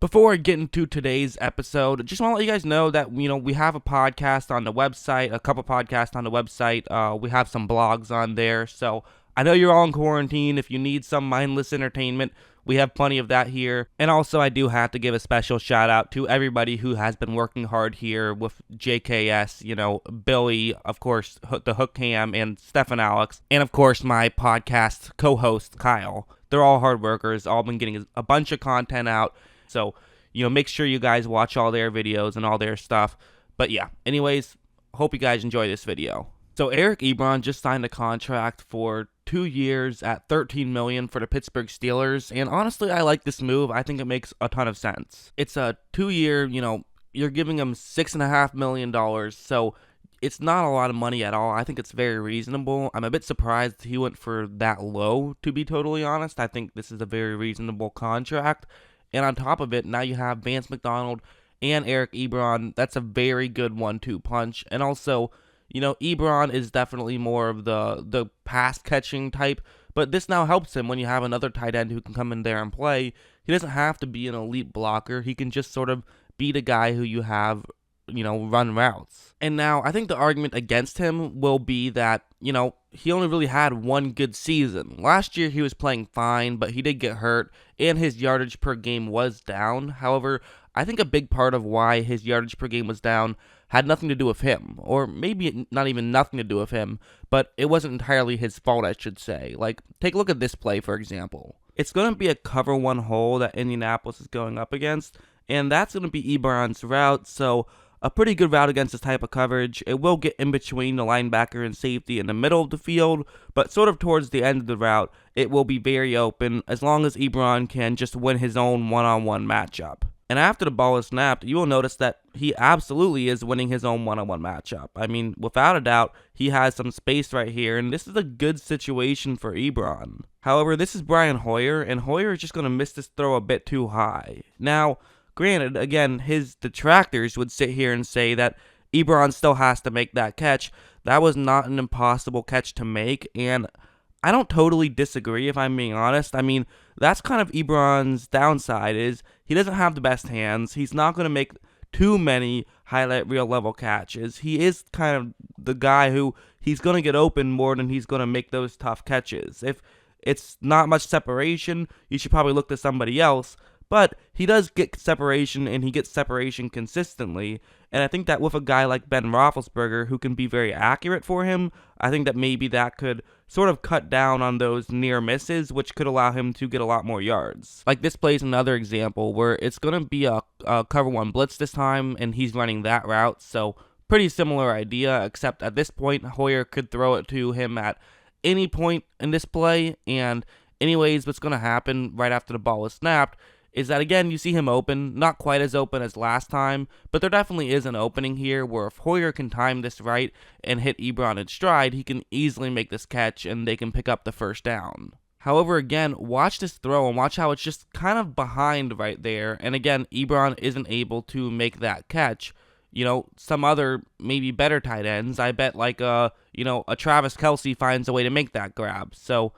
Before I get into today's episode, just want to let you guys know that, we have a podcast on the website, a couple podcasts on the website. We have some blogs on there. So I know you're all in quarantine. If you need some mindless entertainment, we have plenty of that here. And also, I do have to give a special shout out to everybody who has been working hard here with JKS, Billy, of course, the Hook Cam, and Steph Alex, and of course, my podcast co-host, Kyle. They're all hard workers, all been getting a bunch of content out. So, make sure you guys watch all their videos and all their stuff. But yeah, anyways, hope you guys enjoy this video. So Eric Ebron just signed a contract for 2 years at $13 million for the Pittsburgh Steelers. And honestly, I like this move. I think it makes a ton of sense. It's a 2-year, you're giving him $6.5 million. So it's not a lot of money at all. I think it's very reasonable. I'm a bit surprised he went for that low, to be totally honest. I think this is a very reasonable contract. And on top of it, now you have Vance McDonald and Eric Ebron. That's a very good 1-2 punch. And also, Ebron is definitely more of the pass catching type, but this now helps him when you have another tight end who can come in there and play. He doesn't have to be an elite blocker. He can just sort of be the guy who you have, run routes. And now I think the argument against him will be that, he only really had one good season. Last year he was playing fine, but he did get hurt, and his yardage per game was down. However, I think a big part of why his yardage per game was down had nothing to do with him, or maybe not even nothing to do with him, but it wasn't entirely his fault, I should say. Like, take a look at this play, for example. It's going to be a cover one hole that Indianapolis is going up against, and that's going to be Ebron's route, so a pretty good route against this type of coverage. It will get in between the linebacker and safety in the middle of the field, but sort of towards the end of the route, it will be very open as long as Ebron can just win his own one-on-one matchup. And after the ball is snapped, you will notice that he absolutely is winning his own one-on-one matchup. I mean, without a doubt, he has some space right here, and this is a good situation for Ebron. However, this is Brian Hoyer, and Hoyer is just going to miss this throw a bit too high. Now, granted, again, his detractors would sit here and say that Ebron still has to make that catch. That was not an impossible catch to make, and I don't totally disagree, if I'm being honest. I mean, that's kind of Ebron's downside, is he doesn't have the best hands. He's not going to make too many highlight reel level catches. He is kind of the guy who he's going to get open more than he's going to make those tough catches. If it's not much separation, you should probably look to somebody else. But he does get separation, and he gets separation consistently. And I think that with a guy like Ben Roethlisberger, who can be very accurate for him, I think that maybe that could sort of cut down on those near misses, which could allow him to get a lot more yards. Like, this play is another example where it's going to be a cover one blitz this time, and he's running that route. So pretty similar idea, except at this point, Hoyer could throw it to him at any point in this play. And anyways, what's going to happen right after the ball is snapped is that, again, you see him open, not quite as open as last time, but there definitely is an opening here where if Hoyer can time this right and hit Ebron in stride, he can easily make this catch and they can pick up the first down. However, again, watch this throw and watch how it's just kind of behind right there, and again, Ebron isn't able to make that catch. Some other maybe better tight ends, I bet like a Travis Kelce finds a way to make that grab. So,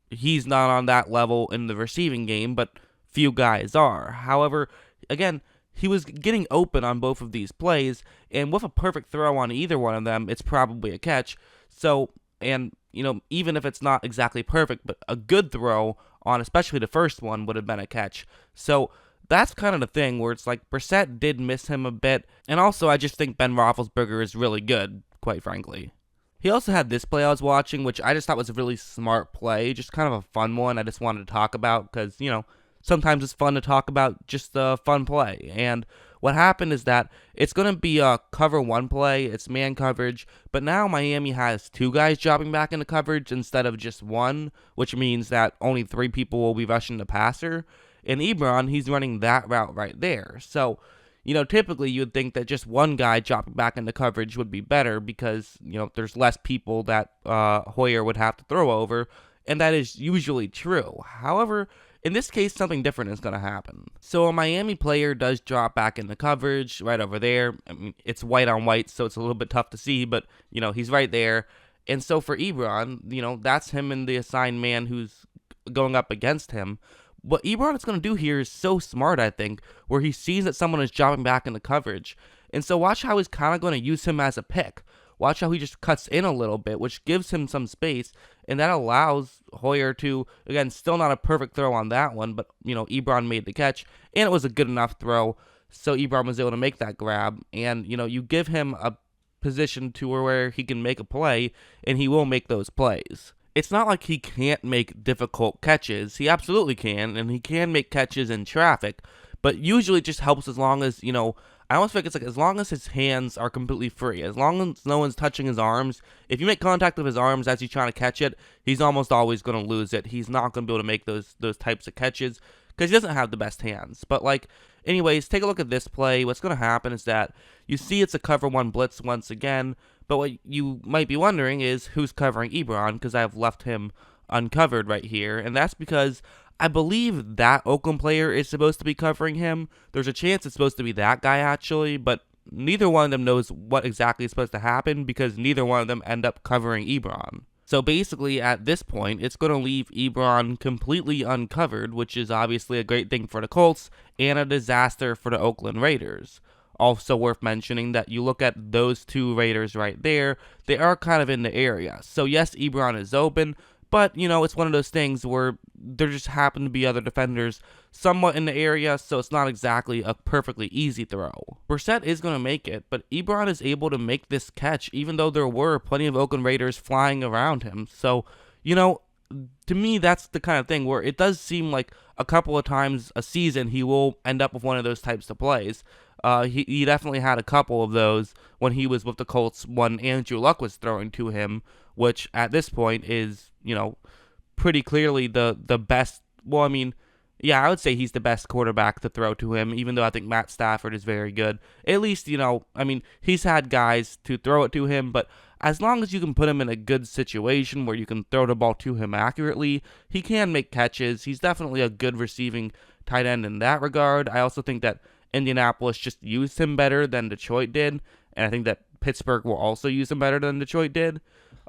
he's not on that level in the receiving game, but few guys are. However, again, he was getting open on both of these plays, and with a perfect throw on either one of them, it's probably a catch. So, and, even if it's not exactly perfect, but a good throw on especially the first one would have been a catch. So, that's kind of the thing where it's like Brissett did miss him a bit, and also I just think Ben Roethlisberger is really good, quite frankly. He also had this play I was watching, which I just thought was a really smart play, just kind of a fun one I just wanted to talk about because, sometimes it's fun to talk about just a fun play. And what happened is that it's going to be a cover one play. It's man coverage. But now Miami has 2 guys dropping back into coverage instead of just 1, which means that only 3 people will be rushing the passer. And Ebron, he's running that route right there. So, typically you would think that just 1 guy dropping back into coverage would be better because, there's less people that Hoyer would have to throw over. And that is usually true. However, in this case, something different is going to happen. So a Miami player does drop back into coverage right over there. I mean, it's white on white, so it's a little bit tough to see, but, he's right there. And so for Ebron, that's him and the assigned man who's going up against him. what Ebron is going to do here is so smart, I think, where he sees that someone is dropping back into coverage. And so watch how he's kind of going to use him as a pick. Watch how he just cuts in a little bit, which gives him some space, and that allows Hoyer to, again, still not a perfect throw on that one, but, Ebron made the catch, and it was a good enough throw, so Ebron was able to make that grab, and, you give him a position to where he can make a play, and he will make those plays. It's not like he can't make difficult catches. He absolutely can, and he can make catches in traffic, but usually it just helps as long as, I almost think it's like as long as his hands are completely free, as long as no one's touching his arms. If you make contact with his arms as he's trying to catch it, he's almost always going to lose it. He's not going to be able to make those types of catches because he doesn't have the best hands. But anyways, take a look at this play. What's going to happen is that you see it's a cover one blitz once again, but what you might be wondering is who's covering Ebron, because I've left him uncovered right here, and that's because I believe that Oakland player is supposed to be covering him. There's a chance it's supposed to be that guy, actually, but neither one of them knows what exactly is supposed to happen because neither one of them end up covering Ebron. So basically, at this point, it's going to leave Ebron completely uncovered, which is obviously a great thing for the Colts and a disaster for the Oakland Raiders. Also worth mentioning that you look at those two Raiders right there, they are kind of in the area. So yes, Ebron is open, but, it's one of those things where there just happen to be other defenders somewhat in the area, so it's not exactly a perfectly easy throw. Brissett is going to make it, but Ebron is able to make this catch, even though there were plenty of Oakland Raiders flying around him. So, to me, that's the kind of thing where it does seem like a couple of times a season he will end up with one of those types of plays. He definitely had a couple of those when he was with the Colts when Andrew Luck was throwing to him, which at this point is, pretty clearly the best. Well, I would say he's the best quarterback to throw to him, even though I think Matt Stafford is very good. At least, he's had guys to throw it to him, but as long as you can put him in a good situation where you can throw the ball to him accurately, he can make catches. He's definitely a good receiving tight end in that regard. I also think that Indianapolis just used him better than Detroit did, and I think that Pittsburgh will also use him better than Detroit did.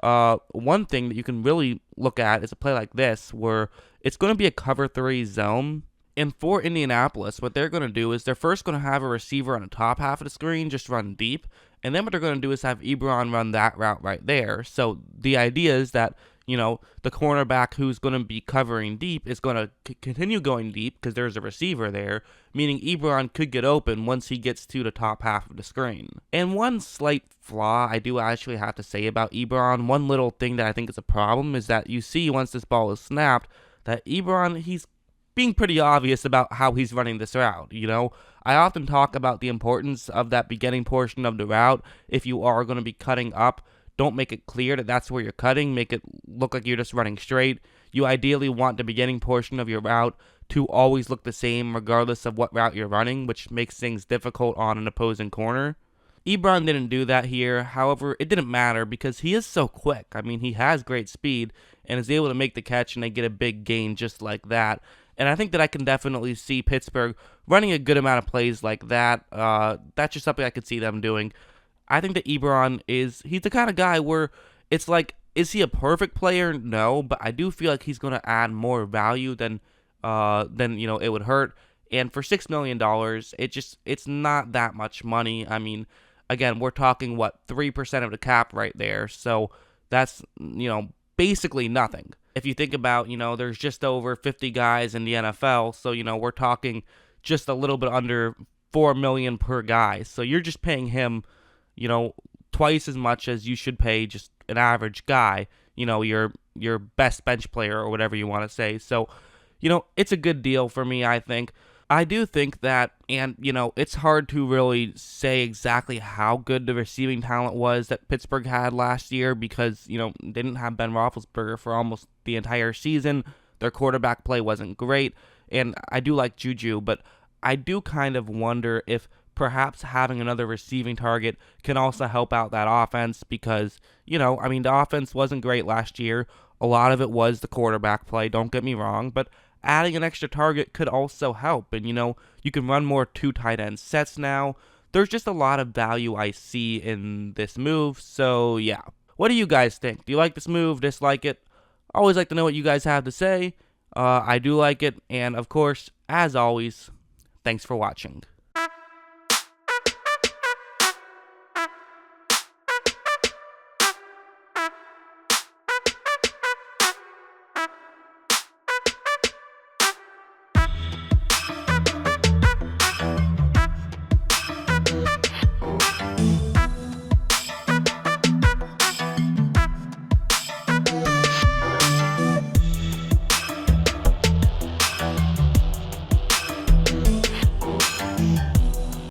One thing that you can really look at is a play like this where it's going to be a cover 3 zone. And for Indianapolis, what they're going to do is they're first going to have a receiver on the top half of the screen just run deep. And then what they're going to do is have Ebron run that route right there. So the idea is that, the cornerback who's going to be covering deep is going to continue going deep because there's a receiver there, meaning Ebron could get open once he gets to the top half of the screen. And one slight flaw I do actually have to say about Ebron, one little thing that I think is a problem, is that you see once this ball is snapped that Ebron, he's being pretty obvious about how he's running this route. I often talk about the importance of that beginning portion of the route. If you are going to be cutting up, don't make it clear that that's where you're cutting. Make it look like you're just running straight. You ideally want the beginning portion of your route to always look the same regardless of what route you're running, which makes things difficult on an opposing corner. Ebron didn't do that here. However, it didn't matter because he is so quick. He has great speed and is able to make the catch, and they get a big gain just like that. And I think that I can definitely see Pittsburgh running a good amount of plays like that. That's just something I could see them doing. I think that Ebron he's the kind of guy where it's like, is he a perfect player? No, but I do feel like he's going to add more value than it would hurt. And for $6 million, it's not that much money. Again, we're talking 3% of the cap right there. So that's, basically nothing. If you think about, there's just over 50 guys in the NFL. So, we're talking just a little bit under $4 million per guy. So you're just paying him, twice as much as you should pay just an average guy, your best bench player or whatever you want to say. So, it's a good deal for me, I think. I do think that, and, it's hard to really say exactly how good the receiving talent was that Pittsburgh had last year because, they didn't have Ben Roethlisberger for almost the entire season. Their quarterback play wasn't great, and I do like Juju, but I do kind of wonder if perhaps having another receiving target can also help out that offense because, the offense wasn't great last year. A lot of it was the quarterback play, don't get me wrong, but adding an extra target could also help. And, you can run more 2 tight end sets now. There's just a lot of value I see in this move. So, yeah. What do you guys think? Do you like this move? Dislike it? Always like to know what you guys have to say. I do like it. And of course, as always, thanks for watching.